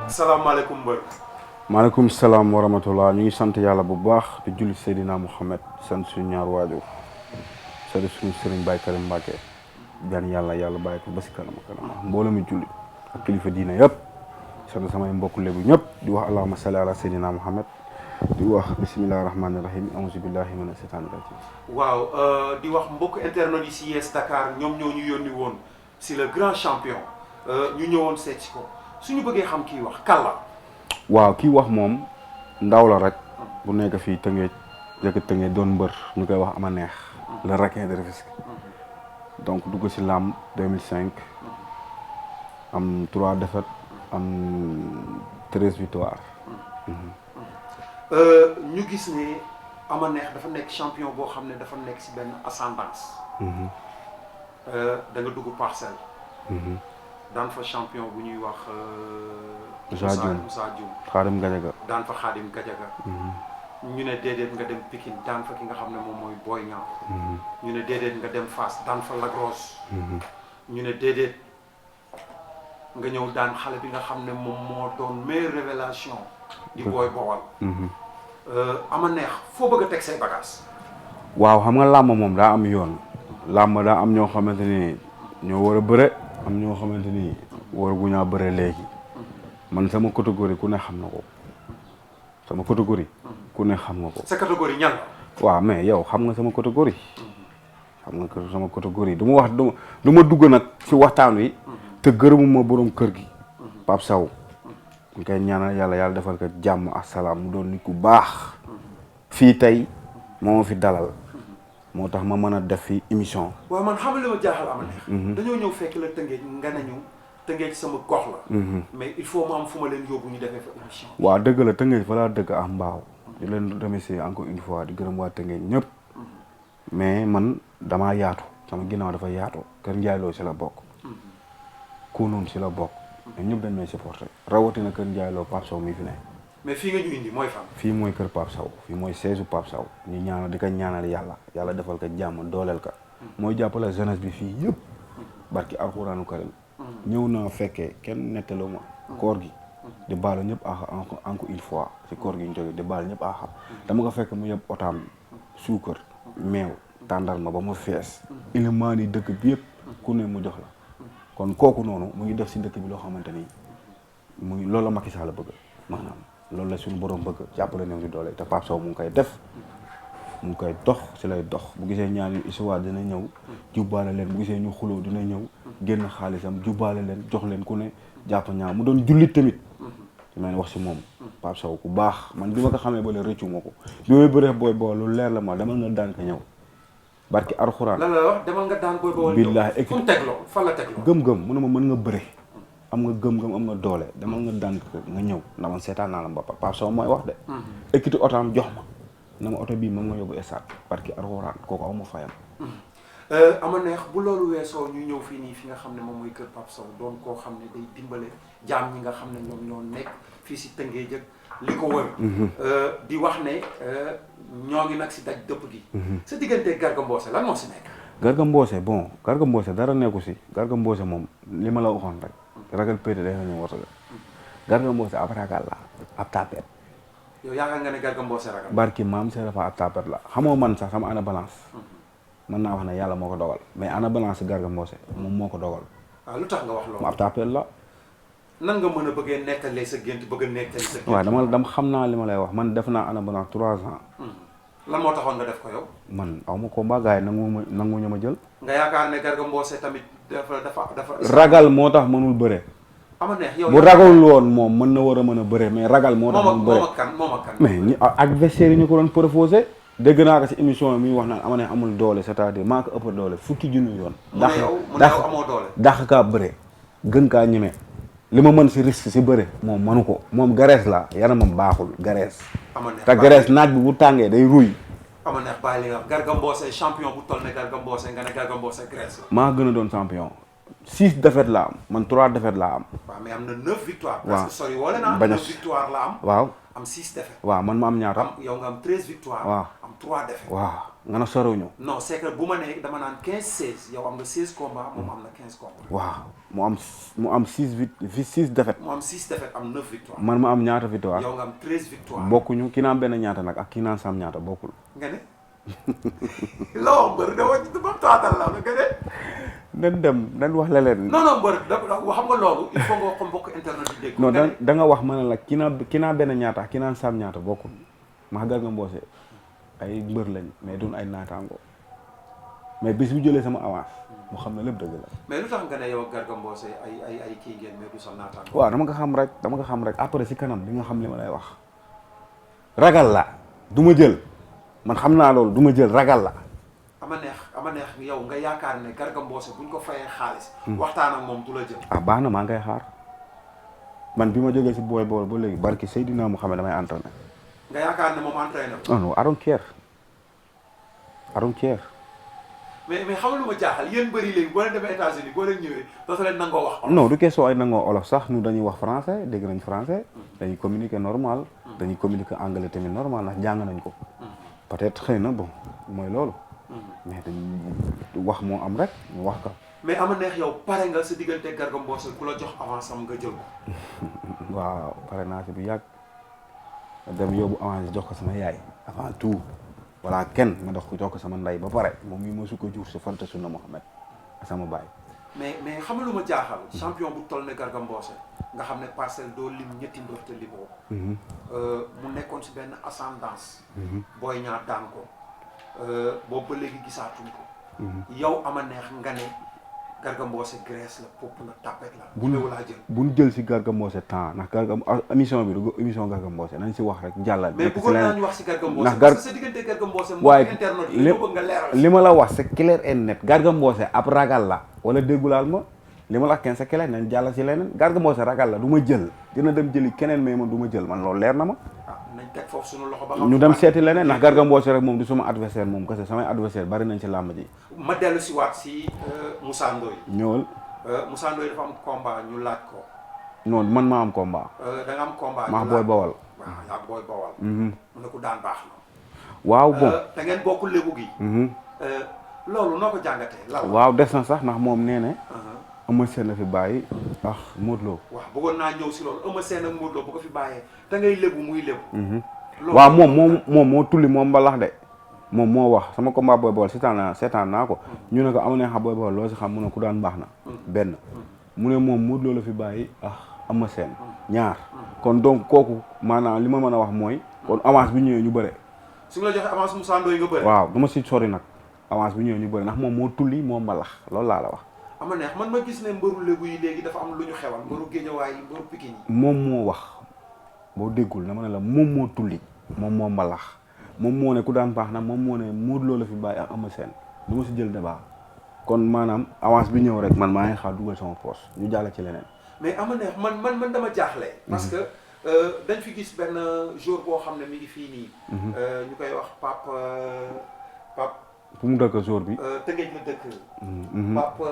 salaamaaleykum mbër. maaleykum salaam wa rahmatullah ñu ngi sant yàlla bu baax di julli Seydina Mouhamed sant suñu ñaar waajur sant suñu sëriñ Baye Karim Mbacke jaan yàlla bàyyi ko ba si kanam mbooloo mi julli ak kilifa diine yëpp sant samay mbokk lébu ñëpp di wax allahumma salli ala Seydina Mouhamed di wax bisimilah rahmaani rahim auzu billahi mina seytaani rajim. waaw di wax mbokk internet yi si Yes Dakar ñoom ñoo ñu yónni woon si le grand champion ñu ñëwoon seet si ko suñu bëggee xam kii wax kàlla. waaw kii wax moom ndaw la rek bu nekk fii Tëngéej jëkk Tëngéej doon mbër ñu koy wax ama neex le requin de Rufisque donc dugg si làmb 2005 am 3 défaites am 13 victoires. ñu gis ne ama neex dafa nekk champion boo xam ne dafa nekk si benn ascendance. da nga dugg Parcelles. daan fa champion bu ñuy wax. Moussa Dioum Xaadim Gajaga. daan fa Xaadim Gajaga. ñu ne déedéet nga dem Pikine daan fa ki nga xam ne moom mooy Boy Niang. ñu ne déedéet nga dem Fass daan fa Lac Rose. ñu ne déedéet nga ñëw daan xale bi nga xam ne moom moo doon meilleure révélation di Boy Bawal. ama neex foo bëgg a teg say bagages. waaw xam nga làmb moom daa am yoon. làmb daa am ñoo xamante ni ñoo war a bëre am ñoo xamante ni war gu ñaa bëre léegi man sama catégorie ku ne xam na ko sama catégorie ku ne xam nga ko. sa catégorie ñan la. waaw mais yow xam nga sama catégorie xam nga sama catégorie du ma wax du ma dugg nag ci waxtaan wi te gërëmuma borom kër gi Pape Sow ñu koy ñaanal yàlla defal ko jàmm ak salaam mu doon nit ku baax fii tey moo ma fi dalal moo tax ma mën a def fi émission. waaw man xam nga li ma jaaxal ama neex. dañoo ñëw fekk la Tëngéej nga nañu Tëngéej sama gox la. mais il faut ma am fu ma leen yóbbu ñu defee fa émission. waaw dëgg la Tëngéej fa laa dëgg ak mbaaw di leen remercier encore une fois di gërëm waa Tëngéej ñëpp mais man damaa yaatu sama ginnaaw dafa yaatu Kër Ndiaye Lo si la bokk. Kounoune si la bokk. mais ñëpp dañ may supporter rawatina Kër Ndiaye Lo Pape Sow mi fi ne. mais fii nga ñu indi mooy fan. fii mooy kër Pape Sow fii mooy seesu Pape Sow ñu ñaanal di ko ñaanal yàlla defal ko jàmm dooleel ka mooy jàppale jeunesse bi fii yëpp barki alxuraanu karim ñëw naa fekkee kenn nettalu ma koor gi di baalu ñëpp encore une fois si koor gi ñu jógee di baalu ñëpp dama ko fekk mu yëpp otaam suukar meew tàndarma ba mu fees ilimaan yi dëkk bi yëpp ku ne mu jox la kon kooku noonu mu ngi def si dëkk bi loo xamante ni mu ngi loolu la Macky Sall la bëgg maanaam loolu la suñu borom bëgg jàppale néew di doole te Pape Sow mu ngi koy def mu ngi koy dox si lay dox bu gisee ñaar yu histoire dina ñëw jubbaale leen bu gisee ñu xuloo dina ñëw génn xaalisam jubbaale leen jox leen ku ne jàpp ñaar mu doon jullit tamit li may wax si moom Pape Sow ku baax man bi ma ko xamee ba léegi rëccu ma ko bi may bëree Boy Bawal lu leer la ma demal nga daan ko ñëw barki alxuraan. lan la wax demal nga daan Boy Bawal. billaahi fu mu teg loolu fan la teg loolu. gëm-gëm mu ne ma mën nga bëre. am nga gëm-gëm am nga doole demal nga daan nga ñëw na man seetaan naa la mbappa Pape Sow mooy wax de. ekkiti otaam jox ma na ma oto bii moom nga yóbbu estaat parce que alxuraan kooku aw ma fayam. ama neex bu loolu weesoo ñu ñëw fii nii fi nga xam ne moom mooy kër Pape Sow doon koo xam ne day dimbale jaam ñi nga xam ne ñoom ñoo nekk fii si Tëngéej ak li ko wër. di wax ne ñoo ngi nag si daj dëpp gi. sa diggante Garga Mbossé lan moo si nekk. Garga Mbossé dara nekku si Garga Mbossé moom li ma la waxoon rek. ragal pété day nañu warta Garga Mbossé ab ragal la ab tapet. yow yaakaar nga ne Garga Mbossé ragal. barki maam c'est dafa ab tapet la xamoo man sax sama ana balance. mën naa wax ne yàlla moo ko dogal mais ana balance Garga Mbossé moom moo ko dogal. waaw lu tax nga wax loolu. mu ab tapet la. nan nga mën a bëggee nettalee sa gént bëgg a nettali sa gént. waaw dama xam naa li ma lay wax man def naa ana balance 3 ans. lan moo taxoon nga def ko yow. man aw ma combat gars yi nanguñu ma jël. nga yaakaar ne Garga Mbossé tamit dafa. ragal moo tax mënul bëre. ama neex yow bu ragalul woon moom mën na war a mën a bëre mais ragal moo tax mënul bëre moom ak kan mais ñi adversaire yi ñu ko doon proposé dégg naa ko si émission mi wax naan ama ne amul doole c'est-à-dire maa ko ëpp doole fukki junni yoon. mu ne yow amoo doole. dàq kaa bëre gën kaa ñeme li ma mën si risque si bëre moom mënu ko moom garees la yaramam baaxul garees. te garees naaj bi bu tàngee day ruy. ama neex bàyyi li nga wax Garga Mbossé champion bu toll ne Garga Mbossé nga ne Garga Mbossé graisse la. maa gën a doon champion 6 défaites la am man 3 défaites laa am. waaw mais am na 9 victoires. waaw parce que sori wala naa. bañ a 9 victoires la am. waaw am 6 défaites. waaw man ma am ñaata. yow nga am 13 victoires. waaw am 3 défaites. waaw nga na sorewuñu. non c'est que bu ma nee dama naan 15-16 yow am nga 16 combats moom am na 15 combats. waaw mu am 6 défaites. mu am 6 défaites am 9 victoires. man ma am ñaata victoire. yow nga am 13 victoires. bokkuñu ki naan benn ñaata nag ak ki naan sam ñaata bokkul. nga ne loo mbër dama ba taatal la nga ne. nañ dem nañ wax leneen. non mbër xam nga loolu il faut nga wax ko mbokk internet yi dégg. non da nga wax ma ne la ki naan benn ñaata ak ki naan sam ñaata bokkul maa Garga Mbossé ay mbër lañ mais duñ ay naataango mais bis bu jëlee sama avance mu xam ne lépp dëgg la. mais lu tax nga ne yow Garga Mbossé ay kii ngeen mais du sa naataango. waaw dama ko xam rek après si kanam di nga xam li ma lay wax ragal la du ma jël man xam naa loolu du ma jël ragal la. ama neex yow nga yaakaar ne Garga Mbossé buñ ko fayee xaalis. waxtaan ak moom du la jël. baax na maa ngay xaar man bi ma jógee si booy bool ba léegi barki Seydina Mouhamed damay entraîné. nga yaakaar ne moom entraîné na. non I don't care. mais xam lu ma jaaxal yéen bëri léegi boo leen demee États-Unis boo leen ñëwee dootu leen nangoo wax olof. non du question ay nangoo olof sax ñu dañuy wax français dégg nañ français. dañuy communiquer normal. dañuy communiquer anglais tamit normal ndax jàng nañ ko. peut-être xëy na bon mooy loolu. mais dañuy wax moo am rek ñu wax ka. mais ama neex yow pare nga sa diggante Garga Mbossé ku la jox avance am nga jël ko. waaw pare naa si bu yàgg dem yóbbu avance jox ko sama yaay avant tout. voilà kenn ma dox ko jox ko sama ndey ba pare moom mii moo su ko jur sa fanta sunna Muhammad sama baay. mais xam nga lu ma jaaxal. champion bu toll ne Garga Mbossé nga xam ne parcelle doo lim ñetti mbër te limoo. mu nekkoon si benn ascendance. Boy Niang daan ko boobu ba léegi gisaatuñ ko. yow ama neex nga ne Garga Mbossé graisse la popp la tapet la. bu ñu jël si Garga Mbossé temps ndax Garga émission bi du émission Garga Mbossé nañ si wax rek jàllale. mais bëggoon naa ñu wax si Garga Mbossé parce que sa diggante Garga Mbossé moo internet bi bëgg nga leeral li ma la wax c'est clair et net Garga Mbossé ab ragal la wala déggulaal ma li ma la wax kenn c'est clair nañ jàll si leneen Garga Mbossé ragal la du ma jël dina dem jëli keneen mais man du ma jël man loolu leer na ma. nañ teg foofu suñu loxo ba ñu dem seeti leneen ndax Garga Mbossé rek moom du suma adversaire moom kese samay adversaire bari nañ ci làmb ji. ma dellu si waat si Moussa Ndoye. ñëwal. Moussa Ndoye dafa am combat ñu laaj ko. non man maa am combat. da nga am combat. maa booy bawal. waaw yaa booy bawal. mu ne ko daan baax na. waaw bon te ngeen bokk lébu gi. loolu noo ko jàngatee. waaw des na sax ndax moom nee ne. Eumeu Sène la fi bàyyi ah Modou Lo. waaw bëggoon naa ñëw si loolu Eumeu Sène ak Modou Lo bu ko fi bàyyee te ngay lébu muy lébu. waaw moom moo tulli moom mbalax de moom moo wax sama combat booy bool seetaan naa ko ñu ne ko am na xam booy bool loo si xam mu ne ku daan baax na benn mu ne moom Modou Lo la fi bàyyi Eumeu Sène ñaar kon donc kooku maanaam li ma mën a wax mooy kon avance bi ñëwee ñu bëre. su la joxe avance Moussa Ndoye nga bëre. waaw dama si sori nag avance bi ñëwee ñu bëre ndax moom moo tulli moo mbalax loolu laa la wax. ama neex man ma gis ne mbëru lébu yi léegi dafa am lu ñu xewal mbëru géejawaay yi mbëru Pikine yi. moom moo wax boo déggul dama ne la moom moo tulli moom moo mbalax moom moo ne ku daan baax na moom moo ne Modou Lo la fi bàyyi ak Eumeu Sène du ma si jël débat kon maanaam avance bi ñëw rek man maa ngi xaar dugal sama poche ñu jàll ci leneen. mais ama neex man dama jaaxle. parce que dañ fi gis benn jour boo xam ne mi ngi fii nii. ñu koy wax Pape. fu mu dëkk jour bi. Tëngéej la dëkk. Papa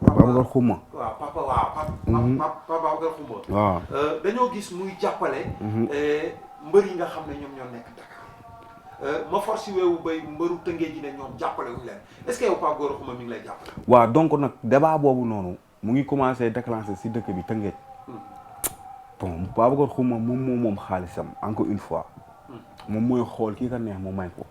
Babacar Xuma. waaw Papa Babacar Xuma. waaw dañoo gis muy jàppale. mbër yi nga xam ne ñoom ñoo nekk Dakar ma force weewu bay mbëru Tëngéej ji ne ñoom jàppale wuñu leen est-ce que yow Pape Gora Xuma mi ngi lay jàppale. waaw donc nag débat boobu noonu mu ngi commencé déclencher si dëkk bi Tëngéej. bon Babacar Xuma moom xaalisam encore une fois. moom mooy xool kii ka neex mu may ko.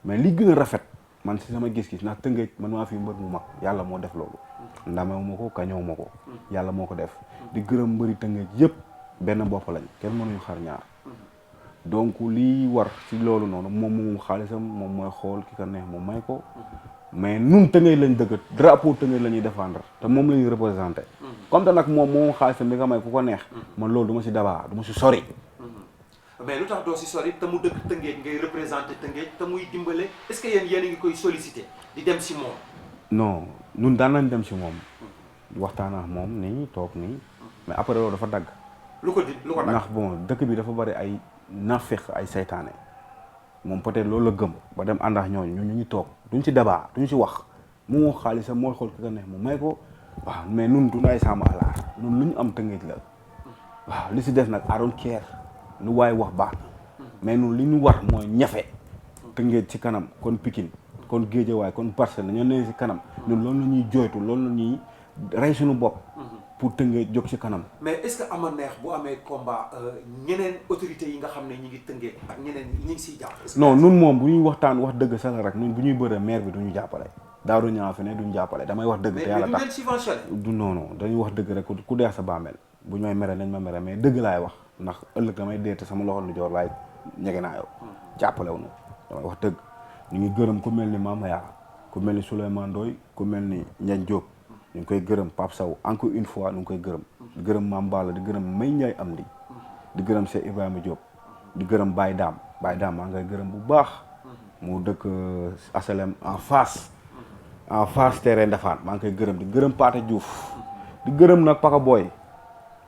mais li gën a rafet man si sama gis-gis ndax Tëngéej man maa fi mbër mu mag yàlla moo def loolu. ndamewu ma ko kañow ma ko. yàlla moo ko def di gërëm mbëri Tëngéej yëpp benn bopp lañ kenn mënuñu xar ñaar. donc lii war si loolu noonu moom xaalisam moom mooy xool ki ka neex mu may ko. mais nun Tëngéej lañ dëgg drapeau Tëngéej la ñuy défendre te moom la ñuy représenté. comme te nag moom xaalisam bi nga may ku ko neex. man loolu du ma si dabaa du ma si sori. mais lu tax doo si sori te mu dëkk Tëngéej ngay représenté Tëngéej te muy dimbale est-ce que yéen a ngi koy sollicité di dem si moom. non ñun daan nañ dem si moom. waxtaan ak moom nii toog nii. mais après loolu dafa dagg. lu ko dagg ndax bon dëkk bi dafa bari ay naafeq ay saytaane moom peut-être loolu la gëm ba dem ànd ak ñooñu ñu ngi toog duñ si débat duñ si wax mu moo xaalisam mooy xool ki ka neex mu may ko waaw mais nun duñ ay sàmm alaar nun lu ñu am Tëngéej la waaw li si def nag I don't care lu waaye wax baax na mais nun li ñu war mooy ñafe Tëngéej ci kanam kon Pikine kon Guédiawaye kon Parcelles ñoo ne ci kanam ñun loolu la ñuy jooytu loolu la ñuy rey suñu bopp pour Tëngéej jóg ci kanam. mais est-ce que ama neex bu amee combat ñeneen autorités yi nga xam ne ñi ngi Tëngéej ak ñeneen ñi ngi siy jàpp. non nun moom bu ñuy waxtaan wax dëgg sa la rek ñun bu ñuy bëree maire bi duñu jàppale Daaru Ñaa fi ne duñu jàppale damay wax dëgg te yàlla tax mais du leen subventionné. du non dañuy wax dëgg rek ku dee sa bàmmeel bu ñu may mere nañ ma mere mais dëgg laay wax ndax ëllëg damay dee te sama loxo lu joor laay ñege naa yow jàppale wu ñu damay wax dëgg ñu ngi gërëm ku mel ni Mama Yaa ku mel ni Souleymane Ndoye ku mel ni Ndiagne Diop ñu ngi koy gërëm Pape Sow encore une fois ñu ngi koy gërëm di gërëm Mame Balla di gërëm May Ndiaye am di gërëm Cheikh Ibrahima Diop di gërëm Baye Dame maa ngay gërëm bu baax mu dëkk asalem en face terrain Ndafane maa ngi koy gërëm di gërëm Pathé Diouf di gërëm nag Paka Boy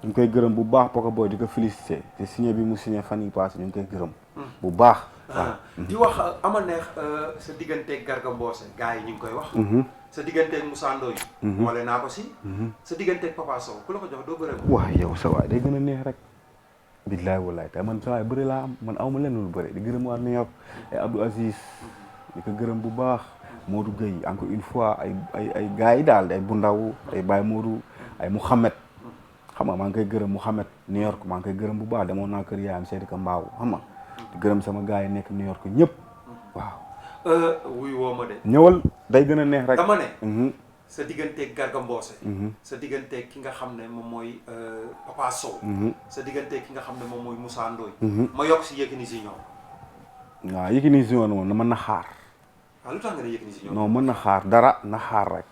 ñu ngi koy gërëm bu baax Paka Boy di ko félicité te signé bi mu signé fan yi passé ñu ngi koy gërëm bu baax waaw di wax ama neex sa digganteeg Garga Mbossé gars yi ñu ngi koy wax sa digganteeg Moussa Ndoye boole naa ko si sa digganteeg Papa Sow ku la ko jox doo bëre waaw yow sa waay day gën a neex rek billaay wallaay te man sa waay bëri laa am man awma leen lu bëri di gërëm waa New York ay Abdou Aziz di ko gërëm bu baax Modou Gueye encore une fois ay gars yi daal ay bu ndaw ay Baye Modou ay Mouhamed xam nga maa ngi koy gërëm Mouhamed New York maa ngi koy gërëm bu baax demoon naa kër yaayam seeti ko mbaaw xam nga di gërëm sama gars yi nekk New York ñëpp waaw wuy woo ma de ñëwal day gën a neex rek dama ne sa digganteeg Garga Mbossé sa digganteeg ki nga xam ne moom mooy Papa Sow sa digganteeg ki nga xam ne moom mooy Moussa Ndoye ma yokk si Yékini Junior waaw Yékini Junior moom na mën na xaar waaw lu tax nga ne Yékini Junior non mën na xaar dara na xaar rek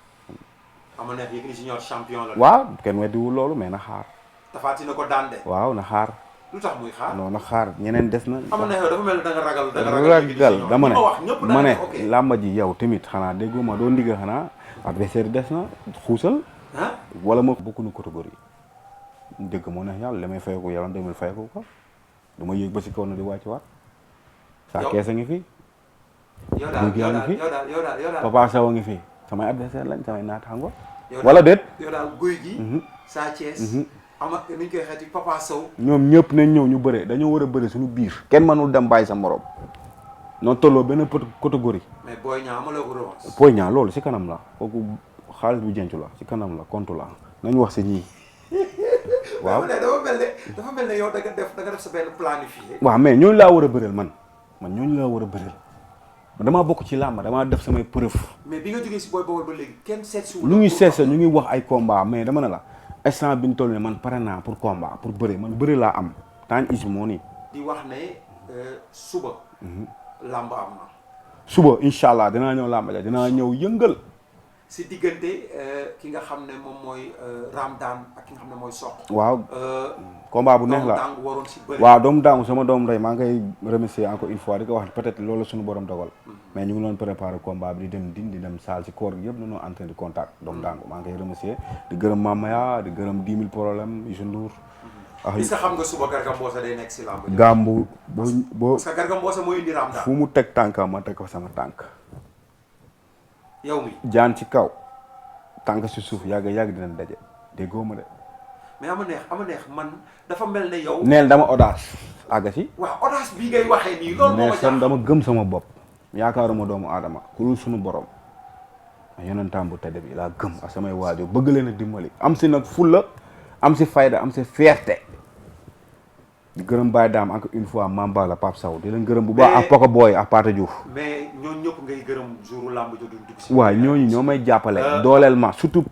ama neex Yékini Junior champion la waaw kenn weddiwul loolu mais na xaar Tapha Tine ko daan de waaw na xaar lu tax muy xaar non na xaar ñeneen des na ama neex dafa mel ni da nga ragal dama ne ñëpp ma ne làmba ji yow tamit xanaa déggoo ma doo ndigal xanaa adversaire des na xuusal wala ma bokkuñu catégorie dégg moo neex yàlla li may fayeku yàlla 2000 fayeku ko du ma yéeg ba si kaw na di wàcc waat saa kees a ngi fi yow daal Papa Sow a ngi fi samay adversaire lañ samay naataango wala déet yow daal Gouye Gui Sa Thiès ama ni ñu koy xeeti Papa Sow ñoom ñëpp nañ ñëw ñu bëre dañoo war a bëre suñu biir kenn mënul dem bàyyi sa morom noonu tolloo benn catégorie mais Boy Niang amaloo ko revanche Boy Niang loolu si kanam la kooku xaalis bu jencu la si kanam la compte la nañu wax si ñii waaw dafa mel ne yow da nga def sa benn planifié waaw mais ñooñu laa war a bëreel man ñooñu laa war a bëreel damaa bokk ci làmb damaa def samay preuve mais bi nga jógee si Boy Baol ba léegi kenn seet si ñu ngi seet ñu ngi wax ay combat mais dama ne la instant bi ñu toll ne man pare naa pour combat pour bëre man bëre laa am temps is moo nii di wax ne suba làmb am na suba incha allah dinaa ñëw làmb ja dinaa ñëw yëngal si diggante ki nga xam ne moom mooy Ramdan ak ki nga xam ne mooy Sokh waaw combat bu neex la dang waroon si bëri waaw doomu daangu sama doom ndey maa ngay remercier encore une fois di ko wax peut-être loolu suñu borom dogal mais ñu ngi doon préparer combat bi di dem di dem saal si koor gi yëpp nañoo en train de contact doomu daangu maa ngay remercier di gërëm Mamaya di gërëm 10 000 problème Youssou Ndour est-ce que xam nga suba Garga Mbossé day nekk si làmb gàmbu boo parce que Garga Mbossé mooy indi Ramdan fu mu teg tànkam ma teg ko sama tànk yow mi jaan ci kaw tànk si suuf yàgg dinañ daje déggoo ma de mais ama neex man dafa mel ne yow neel dama audace àgga si waaw audace bii ngay waxee nii loolu moo ma mais dama gëm sama bopp yaakaaruma doomu aadama ku dul suñu borom yonentam bu tedd bi laa gëm ak samay waajur bëgg leen a dimbali am si nag fulla am si fayda am si fierté di gërëm Baye Dame encore une fois Mame Balla Pape Sow di leen gërëm bu baax ak Poko Boy ak Pathé Diouf mais ñooñu ñëpp ngay gërëm jouru làmb jo duñ dugg si waaw ñooñu ñoo may jàppale dooleel ma surtout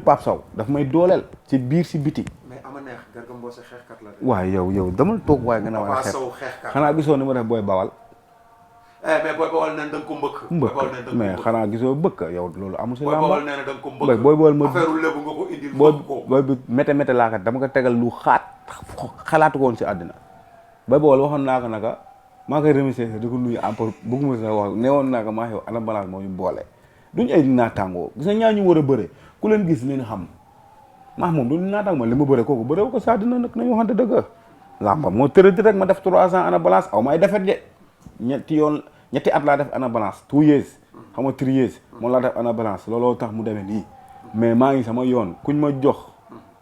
Pape Sow daf may dooleel ci biir si biti mais ama neex Garga Mbossé xeexkat la waaw yow dama toog waaye nga a war a xeexkat xanaa gisoo ni ma def Boy Bawal mais Boy Bawal nee na da nga ko mbëkk mais xanaa gisoo bëkk yow loolu amul si làmb Boy Bawal nee na da nga ko mbëkk Boy Bawal ma affaire lébu nga ko indil booy bi mété laa kat dama ko tegal lu xalaatu ko woon si àddina Boy Bawal waxoon naa ko naka maa koy remercier di ko nuyu encore bëgguma sa wax ne woon naa ko maa yow ana balance moo ñu boole duñu ay naataangoo gis nga ñaa ñu war a bëre ku leen gis leen xam maa moom duñu naataangoo li ma bëre kooku bëre ko sa àddina nag nañu waxante dëgg làmba moo tëradi rek ma def 3 ans ana balance aw may defet je ñetti at laa def ana balance 2 years xam nga 3 years moom laa def ana balance looloo tax mu demee nii mais maa ngi sama yoon kuñ ma jox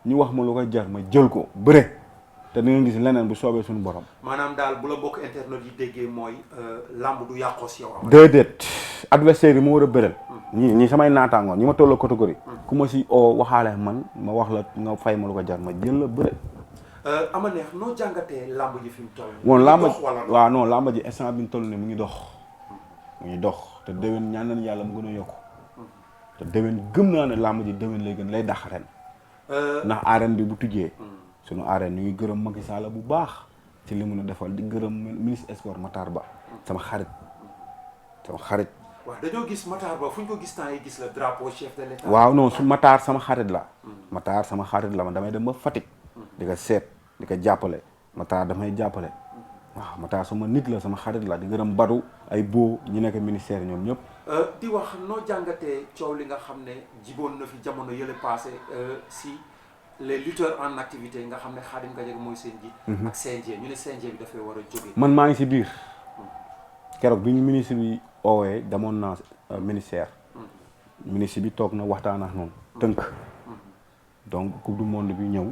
ñu wax ma lu ko jar ma jël ko bëre te di nga gis leneen bu soobee suñu borom. maanaam daal bu la mbokk internet yi déggee mooy lamb du yàqoo si yow. déedéet adversaire yi ma war a bëral. ñi samay naataangoon ñi ma tolloo catégorie. ku ma si oo waxaale man ma wax la nga fay ma lu ko jar ma jël la bëre. ama neex noo jàngatee lamb ji fi mu toll. woon lamb waaw non lamb ji instant bi ñu toll ne mu ngi dox. mu ngi dox te déwén ñaan nañu yàlla mu gën a yokku. te déwén gëm naa ne lamb ji déwén lay gën lay dax ren. ndax arène bi bu tujjee. sunu arène ñu ngi gërëm Macky Sall bu baax ci li mun a defal di gërëm ministre sport Matar Ba sama xarit. waaw dañoo gis Matar Ba fu ñu ko gis temps yi gis la drapeau chef de l'état. waaw non su Matar sama xarit la. Matar sama xarit la man damay dem ba Fatick. di ko seet di ko jàppale Matar damay jàppale. waaw Matar sama nit la sama xarit la di gërëm Badou ay boo ñu nekk ministère ñoom ñëpp. di wax noo jàngatee coow li nga xam ne jiboon na fi jamono yële passé si les lutteurs en activité nga xam ne Khadim Gadiaga mooy seen ji. ak CNG ñu ne CNG bi dafay war a jógee. man maa ngi si biir. keroog bi ñu ministre bi oowee demoon naa ministère. ministre bi toog na waxtaan ak noonu tënk. donc coupe du monde bi ñëw.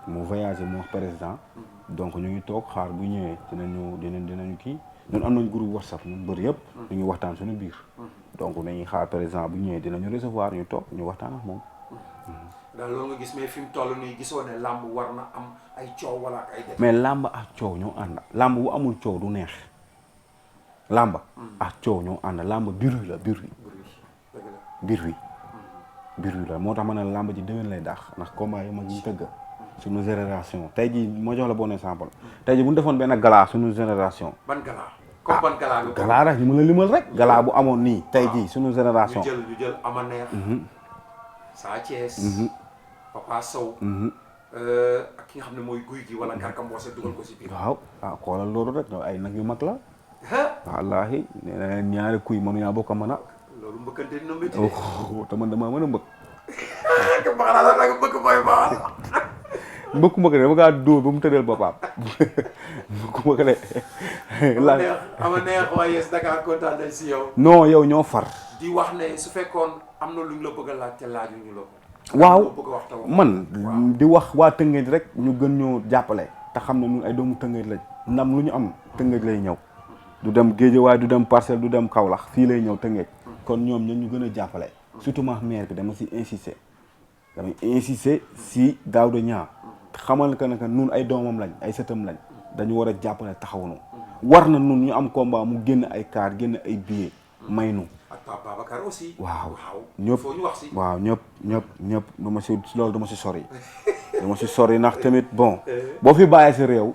mu voyagé mu wax président. donc ñu ngi toog xaar bu ñëwee dinañu kii ñun am nañ groupe WhatsApp ñun bëri yëpp. ñu ngi waxtaan suñu biir. donc dañuy xaar président bu ñëwee dinañu recevoir ñu toog ñu waxtaan ak moom. daal loolu nga gis mais fi mu toll nii gisoo ne làmb war na am ay coow wala ak ay def. mais làmb ak coow ñoo ànd làmb bu amul coow du neex. làmb ak coow ñoo ànd làmb biir la biir wi la moo tax ma ne làmb ji déwén lay daax ndax combat yi mag ñu tëgg suñu génération tey jii moo jox la bon exemple tey jii bu ñu defoon benn gala suñu génération. ban gala comme ban gala nga. gala rek ñu mën a limal rek. gala bu amoon nii tey jii suñu génération. ñu jël ama neex. Sa Thiès. Papa Sow. ak ki nga xam ne mooy guy gi wala Garga Mbossé dugal ko si biir. waaw xoolal loolu rek ay nag yu mag la. wallaahi nee na ñaari kuy mënuñaa bokk a mën a. loolu mbëkkante dina métti. te man damaa mën a mbëkk. mbëkk dama kaa dóor ba mu tëddal boppam. mbëkk de. ama neex waa Yes Dakar kontaan nañ si yow. non yow ñoo far. di wax ne su fekkoon am na luñ la bëgg a laaj te laajuñu la ko. waaw man di wax waa Tëngéej rek ñu gën ñoo jàppale te xam ne ñun ay doomu Tëngéej lañ ndam lu ñu am Tëngéej lay ñëw du dem Géejawaay du dem Parcelles du dem Kaolack fii lay ñëw Tëngéej kon ñoom ñu gën a jàppale surtout ma maire bi dama si insister damay insister si Daouda Niang xamal que ne que ñun ay doomam lañ ay sëtam lañ dañu war a jàppale taxaw nu war na ñun ñu am combat mu génn ay kaar génn ay billets may nu ak Pape Babacar aussi. waaw ñëpp foo ñu wax si. waaw ñëpp dama si loolu dama si sori. dama si sori ndax tamit bon boo fi bàyyee si réew.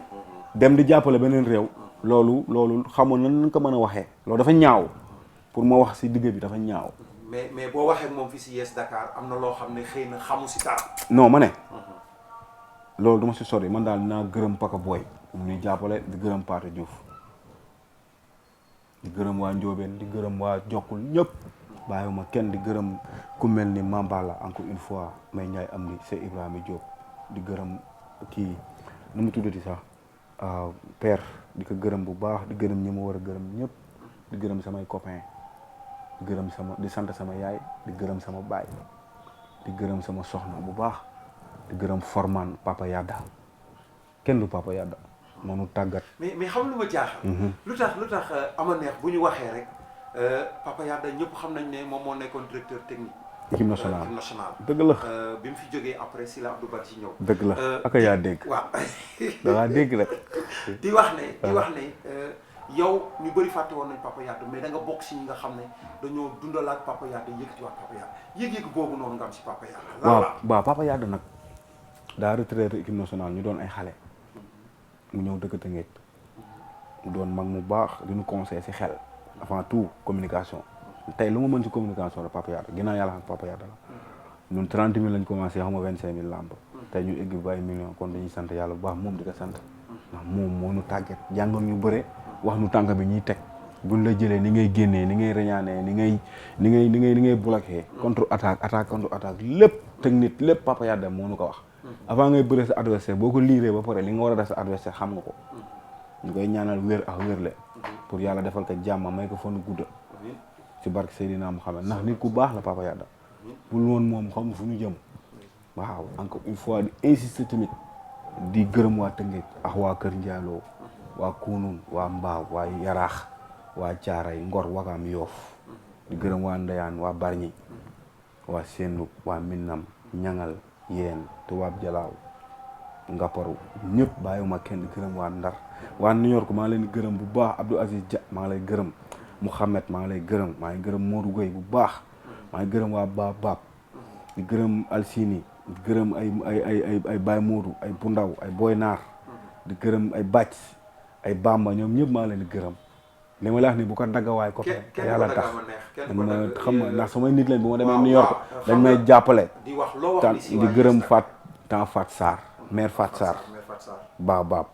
dem di jàppale beneen réew. loolu xamoon nan ko mën a waxee. loolu dafa ñaaw pour ma wax si digg bi dafa ñaaw. mais boo waxee moom fi si Yes Dakar am na loo xam ne xëy na xamu si dara. non ma ne. loolu dama si sori man daal dinaa gërëm Paka Boy mu ñuy jàppale di gërëm Paate Diouf. di gërëm waa Njóobeen di gërëm waa Jokkul ñëpp bàyyiwuma kenn di gërëm ku mel ni Mambala encore une fois may ñaay am ni c'est Ibrahima Diop di gërëm kii nu mu tuddati sax père di ko gërëm bu baax di gërëm ñi ma war a gërëm ñëpp di gërëm samay copains di sant sama yaay di gërëm sama baay di gërëm sama soxna bu baax di gërëm Forman Papa Yadda kenn du Papa Yadda moonu tàggat. mais xam lu ma jaaxal. lu tax ama neex bu ñu waxee rek Papa Yadda ñëpp xam nañ ne moom moo nekkoon directeur technique. équipe nationale dëgg la. bi mu fi jógee après si la Abdou Badji ñëw. dëgg la ak yaa dégg. waaw da ngaa dégg rek. di wax ne yow ñu bëri fàtte woon nañ Papa Yadda mais da nga bokk si ñi nga xam ne dañoo dundalaat Papa Yadda yëkkatiwaat Papa Yadda yëg-yëg boobu noonu nga am si Papa Yadda. waaw Papa Yadda nag daa retraité équipe nationale ñu doon ay xale. mu ñëw dëkk Tëngéej mu doon mag mu baax di ñu conseil si xel avant tout communication tey lu ma mën si communication la Papa Yadda ginnaaw yàlla xam Papa Yadda la ñun 30 000 lañ commencé xam nga 25 000 làmb tey ñu egg ba ay millions kon dañuy sant yàlla bu baax moom di ko sant ndax moom moo ñu tàgget jàngal ñu bëre wax ñu tànk bi ñuy teg buñ la jëlee ni ngay génnee ni ngay reñaanee ni ngay bloqué contre attaque contre attaque lépp technique lépp Papa Yadda moo ñu ko wax avant ngay bëre sa adversaire boo ko liiree ba pare li nga war a def sa adversaire xam nga ko ñu koy ñaanal wér ak wérle pour yàlla defal ko jàmm may ko fonu gudda ci barke Seydina Muhammad ndax nit ku baax la Papa Yadda bul woon moom xam nga fu ñu jëm waaw encore une fois di insister tamit di gërëm waa Tëngéej ak waa Kër Njaaloo waa Kunun waa Mbaaw waa Yaraax waa Caaray Ngor Wakaam Yoof di gërëm waa Ndeyaan waa Barñi waa Sendou waa Minnam Ñangal Yeen Tubaab Jalaaw Ngaparu ñëpp bàyyiwuma kenn di gërëm waa Ndar waa New York maa ngi leen di gërëm bu baax Abdou Aziz Dia maa ngi lay gërëm Mouhamed maa ngi lay gërëm maa ngi gërëm Modou Gueye bu baax maa ngi gërëm waa Baab di gërëm Alsini di gërëm ay Baye Modou ay Bundaw ay Boy Naar di gërëm ay Bàcc ay Bamba ñoom ñëpp maa ngi leen di gërëm li ma la wax ni bu ko daggawaay ko te yàlla tax ma xam nga ndax samay nit lañ bu ma demee New York dañ may jàppale di gërëm Fat Sarr maire Fat Sarr Baab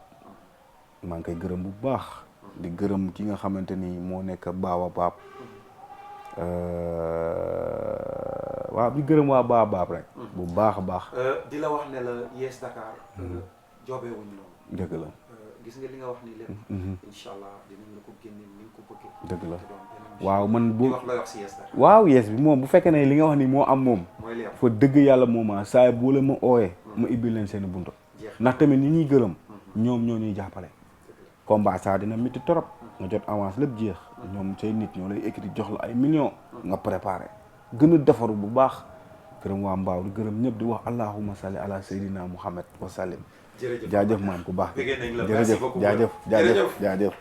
maa ngi koy gërëm bu baax di gërëm ki nga xamante ni moo nekk Baab waaw di gërëm waa Baab rek bu baax a baax di la wax ne la Yes Dakar joobee wuñ noonu dëgg la gis nga li nga wax ni lépp incha allah dinañ la ko génne ni nga ko bëggee dëgg la waaw man bu wax looy wax si Yes Dakar waaw Yes bi moom bu fekkee ne li nga wax ni moo am moom fa dëgg yàlla moom saa bu la ma ooyee ma ibbil leen seen buntu ndax tamit ni ñuy gërëm ñoom ñoo ñuy jàppale combat saa dina métti trop nga jot avance lépp jeex ñoom say nit ñoo lay écrit jox la ay millions nga préparé gën a defaru bu baax gërëm waa Mbaaw di gërëm ñëpp di wax allahumma salli ala sayyidina Muhammad wa sallim jaajëf maam ku baax jërëjëf jaajëf